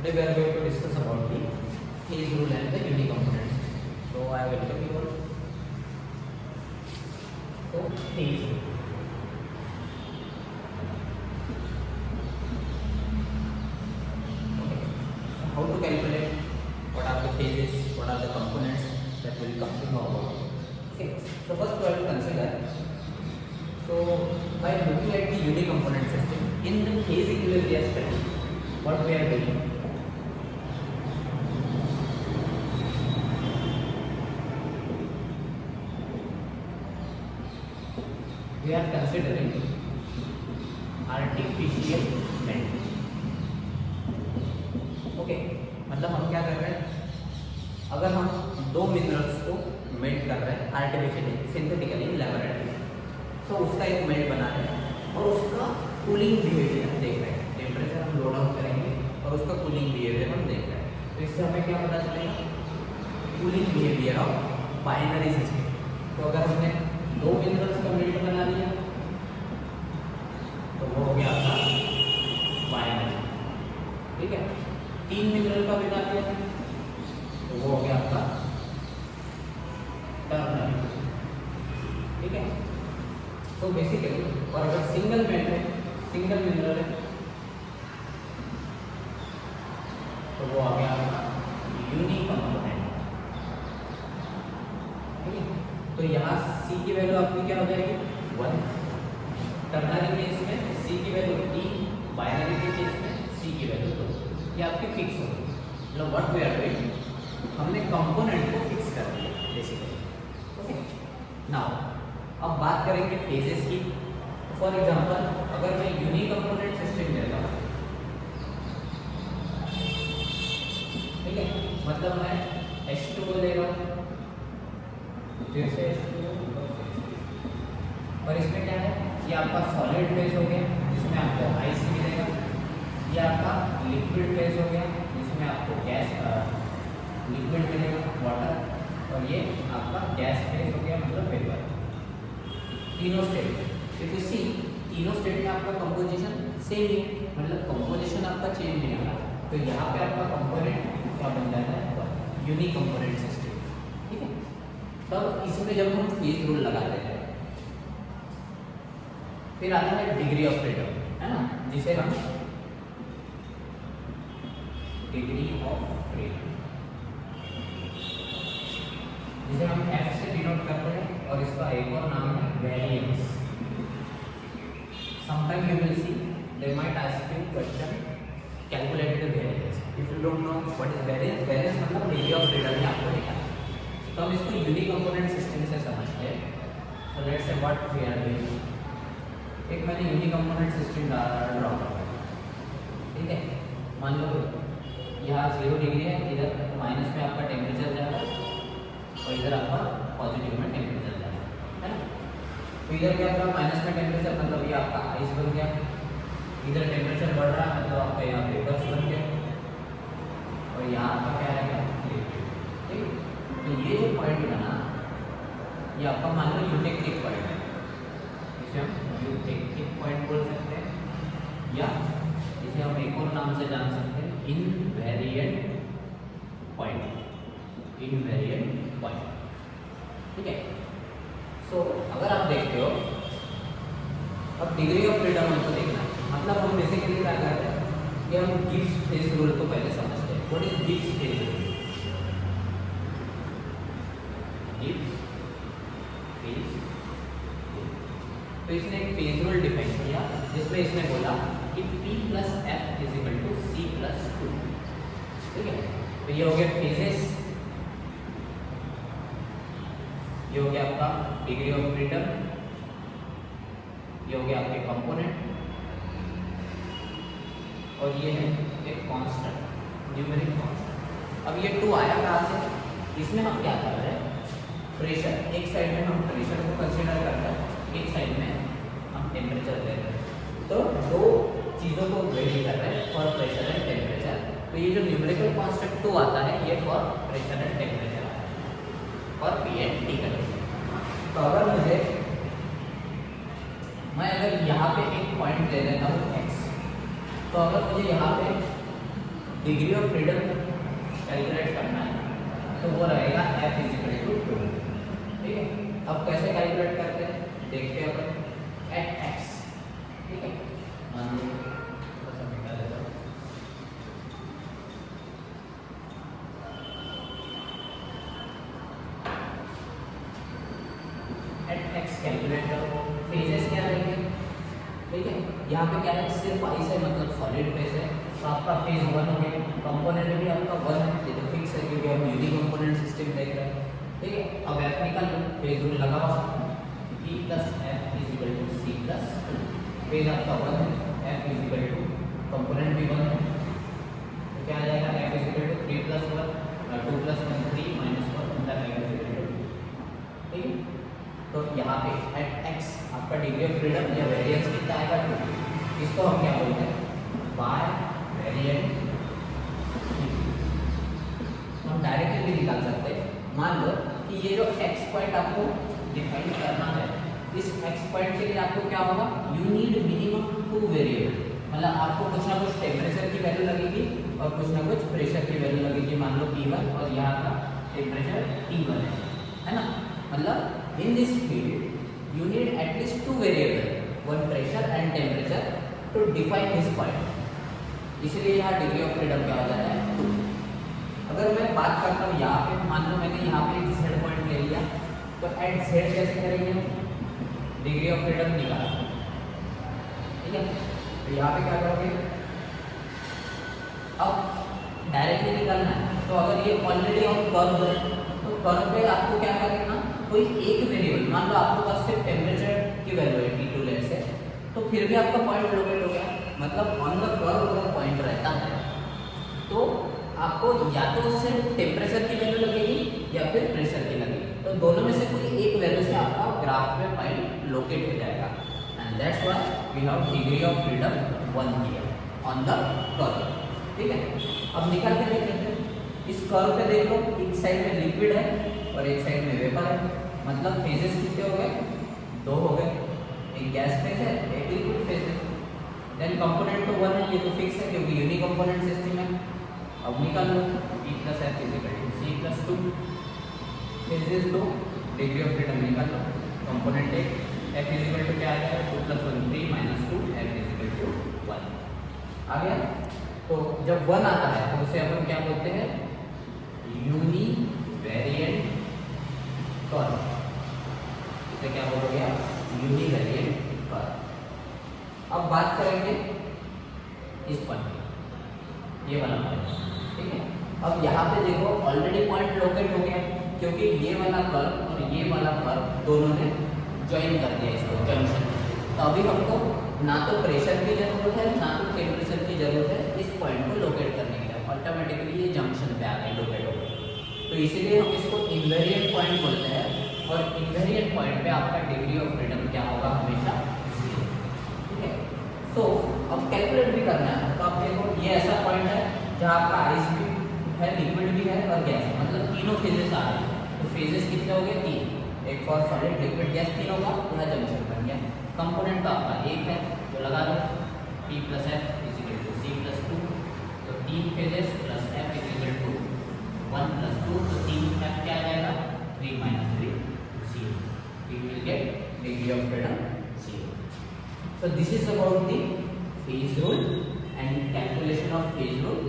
Today we are going to discuss about the phase rule and the unit components. So I welcome you all. So phase rule. Okay. So how to calculate? What are the phases? What are the components that will come to know about? Okay. So first we have to consider. So by looking at the unit component system in the phase equilibrium study, what we are doing? We are considering artificial melting. Okay, मतलब हम क्या कर रहे हैं, अगर हम दो minerals को मेल्ट कर रहे हैं आर्टिफिशियली सिंथेटिकली लैबोरेटरी, तो उसका एक मेल्ट बना रहे हैं और उसका कूलिंग बिहेवियर देख रहे हैं. टेम्परेचर हम लोड आउट करेंगे और उसका कूलिंग बिहेवियर हम देख रहे हैं. तो इससे हमें क्या पता चलेगा? Cooling behaviour of binary system. तो अगर हमने दो मिनरल्स का मेल्ट बना लिया तो वो हो गया आपका बाइनरी. ठीक है. तीन मिनरल का बना लिया तो वो हो गया आपका टर्नरी. ठीक है. तो बेसिकली और अगर सिंगल मेल्ट है, सिंगल मिनरल है, तो वो आ गया आपका यूनिक कंपोनेंट. ठीक है. तो यहाँ C की वैल्यू आपकी क्या हो जाएगी? 1. टर्नरी केस में C की वैल्यू 3, बाइनरी के केस में C की वैल्यू 2. ये आपकी फिक्स होगी. मतलब व्हाट वी आर डूइंग, हमने कंपोनेंट को फिक्स कर दिया बेसिकली. ओके. नाउ अब बात करेंगे फेजेस की. फॉर एग्जांपल अगर मैं यूनिक कंपोनेंट सिस्टम लेता हूँ, ठीक है, मतलब मैं H2O ले रहा हूँ, फिर से और इसमें क्या है, ये आपका सॉलिड फेज हो गया जिसमें आपको आइस मिलेगा, ये आपका लिक्विड फेज हो गया जिसमें आपको गैस लिक्विड मिलेगा वाटर, और ये आपका गैस फेज हो गया मतलब वेपर. तीनों स्टेट इफ यू सी, तीनों स्टेट में आपका कंपोजिशन सेम ही है, मतलब कंपोजिशन आपका चेंज नहीं हो रहा. तो यहाँ पे आपका कंपोनेंट क्या बन जाता है? Unique component system. ठीक है. तब इसमें जब हम फेज रूल लगाते हैं, फिर आता है डिग्री ऑफ फ्रीडम, है ना, जिसे हम डिग्री ऑफ फ्रीडम, जिसे हम F से डिनोट करते हैं, और इसका एक और नाम है variance. Sometime you will see they might ask you question calculate the variance. If you don't know what is variance, variance मतलब डिग्री ऑफ फ्रीडम ही आपको दिखा. तो हम इसको यूनिक कंपोनेंट सिस्टम से समझते हैं. So let's say what we are doing. एक मैंने यूनिक कंपोनेंट सिस्टम ड्रॉ किया. ठीक है. मान लो यहाँ 0 डिग्री है, इधर माइनस में आपका टेम्परेचर जा रहा है और इधर आपका पॉजिटिव में टेम्परेचर जा रहा है ना. तो इधर क्या होगा, माइनस में टेम्परेचर मतलब ये आपका आइस बन गया. इधर टेम्परेचर बढ़ रहा है मतलब आपका यहाँ वेपर्स बन गया, और यहाँ आपका क्या रहेगा? ठीक. तो ये जो पॉइंट बना, ये आपका मान लो यूटेक्टिक पॉइंट है, इसे हम यूटेक्टिक पॉइंट बोल सकते हैं, या इसे हम एक और नाम से जान सकते हैं इनवेरिएंट पॉइंट. Invariant point. ठीक है. सो अगर आप देखते हो, अब डिग्री ऑफ फ्रीडम हमको देखना है. मतलब हम बेसिकली क्या कर रहे हैं कि हम गिब्स फेज रूल को पहले समझते हैं. What is Gibbs phase rule? Gibbs phase rule. तो इसने एक फेज रूल डिफाइन किया जिसमें इसने बोला कि P + F = C + 2. ठीक है. तो ये हो गया फेजेस, ये हो गया आपका डिग्री ऑफ फ्रीडम, ये हो गया आपके कंपोनेंट, और ये है एक कांस्टेंट, न्यूमेरिक कांस्टेंट. अब ये 2 आया कहाँ से? इसमें हम क्या कर रहे हैं, प्रेशर. एक साइड में हम प्रेशर को कंसीडर कर रहे हैं, एक साइड में हम टेम्परेचर ले रहे हैं. तो दो चीज़ों को वेरी कर रहे हैं, फॉर प्रेशर एंड टेम्परेचर. तो ये जो न्यूमेरिकल कांस्टेंट 2 आता है, ये फॉर प्रेशर एंड टेम्परेचर आता है, for P and T condition. तो अगर मुझे, मैं अगर यहाँ पे एक पॉइंट ले लेता हूँ x, तो अगर मुझे यहाँ पे डिग्री ऑफ फ्रीडम कैलकुलेट करना है तो वो रहेगा F = 2। ठीक है, अब कैसे कैलकुलेट करते हैं देखते हैं अपन। एट x, ठीक है, मान लो थोड़ा सा मिटा देता हूँ। एट x कैलकुलेट करो, फेजेस क्या रहेंगे, ठीक है, यहाँ पे क्या है सिर्फ आई से मतलब सॉलिड फेज है तो आपका फेज 1 हो गया, कंपोनेंट भी आपका 1 है, ये तो फिक्स है क्योंकि हम यूनिक कंपोनेंट सिस्टम देख रहे हैं। ठीक है, अब F निकाल लो, फेज रूल लगा हुआ E + F = C + 2, फेज आपका 1 है, F = कंपोनेंट भी 1 है तो क्या आ जाएगा F = 3 + 1 2 + 1 3 - 1 मतलब F = 2। ठीक है, तो यहाँ पे एट x आपका डिग्री ऑफ फ्रीडम या वेरिएंस कितना आएगा 2, इसको हम क्या बोलते हैं बाय वेरिएंट। हम डायरेक्टली भी निकाल सकते हैं, मान लो कि ये जो x पॉइंट आपको डिफाइन करना है, इस x पॉइंट के लिए आपको क्या होगा, यू नीड मिनिमम 2 वेरिएबल, मतलब आपको कुछ ना कुछ टेम्परेचर की वैल्यू लगेगी और कुछ ना कुछ प्रेशर की वैल्यू लगेगी, मान लो P1 और यहाँ का टेम्परेचर T1 है ना, मतलब in this field you need at least 2 variable, one pressure and temperature to define this point, इसलिए यहाँ डिग्री ऑफ फ्रीडम क्या हो जाता है 2। अगर मैं बात करता हूँ यहाँ पे, मान लो मैंने यहाँ पे एक z पॉइंट ले लिया तो एट z कैसे करेंगे, डिग्री ऑफ फ्रीडम निकाला, ठीक है, तो यहाँ पे क्या करोगे, अब डायरेक्टली निकालना है तो अगर ये ऑलरेडी ऑन कर्व है तो कर्व पे आपको क्या करना, कोई एक वेरिएबल, मान लो आपके पास सिर्फ टेम्परेचर की वैल्यू है T2 लेट से, तो फिर भी आपका पॉइंट लोकेट हो गया, मतलब ऑन द कर्व अगर पॉइंट रहता है तो आपको या तो उससे टेम्परेचर की वैल्यू लगेगी या फिर प्रेशर की लगेगी, तो दोनों में से कोई एक वैल्यू से आपका ग्राफ में पॉइंट लोकेट हो जाएगा, and that's why we have degree of freedom 1 here on the curve. ठीक है, अब निकाल के देख लेते हैं, इस कर्व पे देख लो, एक साइड में लिक्विड है और एक साइड में वेपर है, मतलब फेजेस कितने हो गए, 2 हो गए, एक गैस फेज है एक लिक्विड फेज है, देन कंपोनेंट तो 1 है, ये तो फिक्स है क्योंकि यूनिक कंपोनेंट सिस्टम है। अब निकाल लो E + F = C + 2, phases 2, degree of freedom निकाल लो, कंपोनेंट 1 F = क्या आ जाएगा 2 + 1 3 - 2 F = 1 आ गया। तो जब 1 आता है तो उसे अपन क्या बोलते हैं, यूनिवेरिएंट कर्व, इसे क्या बोलोगे आप, यूनिवेरिएंट कर्व। अब बात करेंगे इस पॉइंट की, ये वाला पॉइंट, ठीक है, अब यहाँ पे देखो ऑलरेडी पॉइंट लोकेट हो गया क्योंकि ये वाला कर्व और ये वाला कर्व दोनों ने ज्वाइन कर दिया इसको जंक्शन, तो अभी हमको ना तो प्रेशर की जरूरत है ना तो टेम्परेचर की जरूरत है इस पॉइंट को लोकेट करने के लिए, ऑटोमेटिकली ये जंक्शन पे आके लोकेट हो गया, तो इसीलिए हम इसको इनवेरिएंट पॉइंट बोलते हैं, और इनवेरिएंट पॉइंट पे आपका डिग्री ऑफ फ्रीडम क्या होगा, हमेशा 0। ठीक है, तो अब कैलकुलेट भी करना है, तो आप देखो ये ऐसा पॉइंट है जहाँ आपका आइस भी है, लिक्विड भी है और गैस, मतलब तीनों फेजेस आ रहे हैं, तो फेजेस कितने हो गए 3, एक फॉर सॉलिड लिक्विड गैस 3 होगा, पूरा जंक्शन बन गया। कंपोनेंट तो आपका एक है जो लगा दो P + F = C + 2, तो 3 फेजेस प्लस F = 1 + 2, तो 3 F क्या आ जाएगा 3 - 3 0, we will get degree of freedom 0. So this is about the phase rule and calculation of phase rule.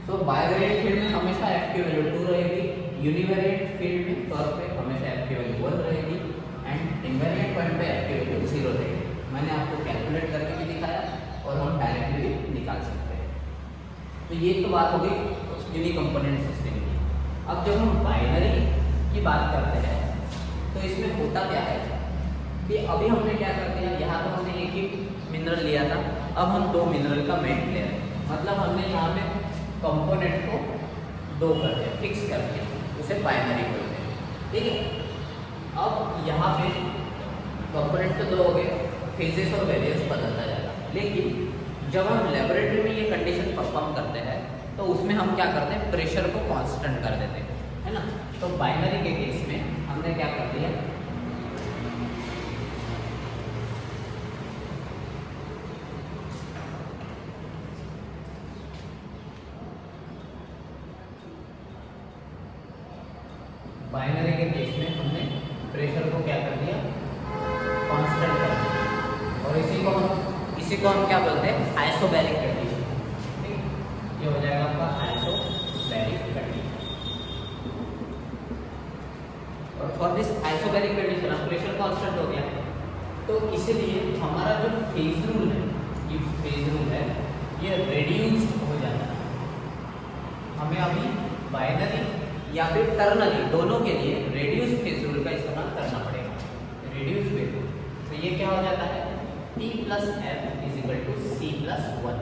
So बायोवेरिएंट फील्ड में हमेशा F की वैल्यू 2 रहेगी, यूनिवेरिएंट फील्ड में कर्व पे हमेशा F की वैल्यू 1 रहेगी, एंड इनवेरिएंट पॉइंट पे F की वैल्यू 0 रहेगी। मैंने आपको कैलकुलेट करके भी दिखाया और हम डायरेक्टली भी निकाल सकते हैं। तो ये तो बात हो गई यूनिक कंपोनेंट सिस्टम की। अब जब हम बाइनरी की बात करते हैं तो इसमें होता क्या है कि अभी हमने क्या कर दिया, यहाँ तो हमने एक ही मिनरल लिया था, अब हम 2 मिनरल का मेट ले रहे हैं, मतलब हमने यहाँ पे कंपोनेंट को 2 कर दिया, फिक्स कर दिया, उसे बाइनरी बोलते हैं। ठीक है, अब यहाँ पे कंपोनेंट तो 2 हो गए, फेजेस और वेरिएंस बदलता जाएगा, लेकिन जब हम लेबोरेटरी में ये कंडीशन परफॉर्म करते हैं तो उसमें हम क्या करते हैं, प्रेशर को कांस्टेंट कर देते हैं, है ना। तो बाइनरी के केस में हमने क्या कर दिया, बाइनरी के केस में हमने प्रेशर को क्या कर दिया, कांस्टेंट कर दिया, और इसी को हम क्या बोलते हैं, आइसोबैरिक कंडीशन। ठीक, ये हो जाएगा आपका आइसोबैरिक कंडीशन। और फॉर दिस आइसोबैरिक कंडीशन अब प्रेशर कांस्टेंट हो गया, तो इसलिए हमारा जो फेज रूल है, ये फेज रूल है, ये रेड्यूस हो जाता है। हमें अभी बाइनरी या फिर टर्नरी दोनों के लिए रेड्यूस फेज रूल का इस्तेमाल करना पड़ेगा। रेड्यूस फेज रूल, तो ये क्या हो जाता है, T plus F is equal to C plus one,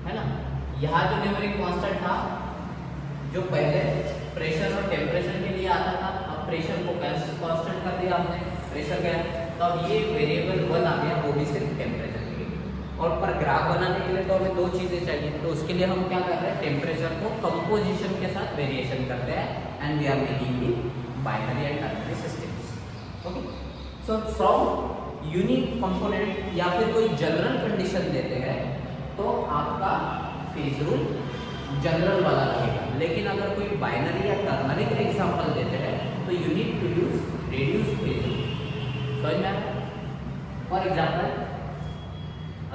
है ना। यहाँ जो न्यूमेरिक कांस्टेंट था, जो पहले प्रेशर और टेम्परेचर के लिए आता था, अब प्रेशर को कांस्टेंट कर दिया हमने, प्रेशर क्या है, तो अब ये वेरिएबल वन आ गया, वो भी सिर्फ टेम्परेचर के लिए। और पर ग्राफ बनाने के लिए तो हमें दो चीज़ें चाहिए, तो उसके लिए हम क्या कर रहे हैं, टेम्परेचर को कंपोजिशन के साथ वेरिएशन करते हैं, and we are making the binary and ternary systems. Okay, so from unique component या फिर कोई जनरल कंडीशन देते हैं तो आपका फेज रूल जनरल वाला रहेगा, लेकिन अगर कोई बाइनरी या टर्नरी का एग्जांपल देते हैं तो you need to use reduce phase rule. समझ में आया? फॉर एग्जांपल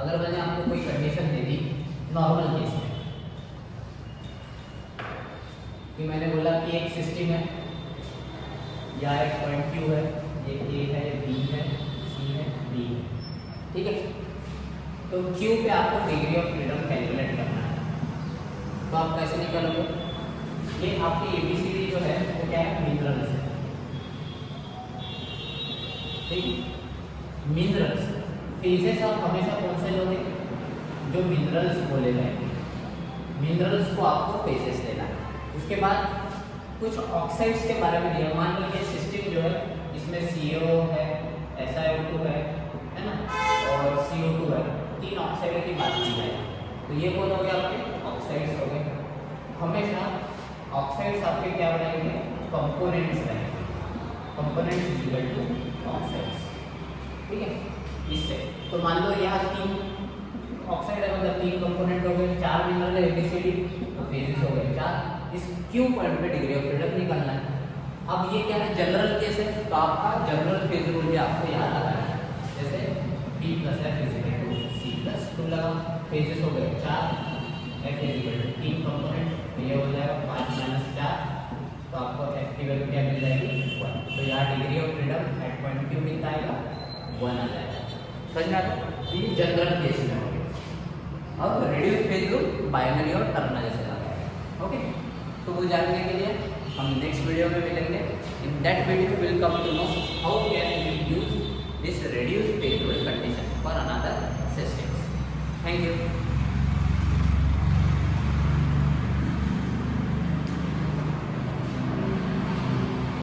अगर मैंने आपको कोई कंडीशन दे दी नॉर्मल केस में, कि मैंने बोला कि एक सिस्टम है या एक पॉइंट क्यू है, ये ए है, बी है, सी है, डी है, ठीक है। तो क्यू पे आपको डिग्री ऑफ फ्रीडम कैलकुलेट करना है, तो आप कैसे निकालोगे, ये आपकी एबीसीडी जो है वो क्या है, मिनरल्स है, ठीक। मिनरल्स फेजेस आप हमेशा कौन से लोगे, जो मिनरल्स बोले गए, मिनरल्स को आपको फेजेस देना है। उसके बाद कुछ ऑक्साइड्स के बारे में दिया, मान लीजिए सिस्टम जो है इसमें CO है, SiO2 है ना, और CO2 है, तीन ऑक्साइड की बात की जाए तो ये कौन हो गया, आपके ऑक्साइड्स हो गए। हमेशा ऑक्साइड्स आपके क्या रहेंगे, कंपोनेंट्स रहेंगे, components is equal to oxides, ठीक है। इससे तो मान लो यहाँ तीन ऑक्साइड है, मतलब तीन कंपोनेंट हो गए, चार मिनरल है, ABCD, तो फेजेस हो गए चार। इस क्यू पॉइंट पे डिग्री ऑफ फ्रीडम निकालना है। अब ये क्या है, जनरल केस है, तो आपका जनरल फेज रूल भी आपको याद आ रहा है, जैसे P plus F is equal to C plus two लगा, फेजेस हो गए चार, एफ इज इक्वल टू तीन कंपोनेंट, तो ये हो जाएगा 5 माइनस 4, तो आपको एफ की वैल्यू क्या मिल जाएगी, 1। तो यहाँ degree of freedom at point Q मिलता आएगा 1 आ जाएगा। समझ में आता है? ये जनरल केस में हो गया। अब रेड्यूस फेज रूल बाइनरी और टर्नरी से आता है। ओके, तो वो जानने के लिए हम नेक्स्ट वीडियो में मिलेंगे। In that video will come to no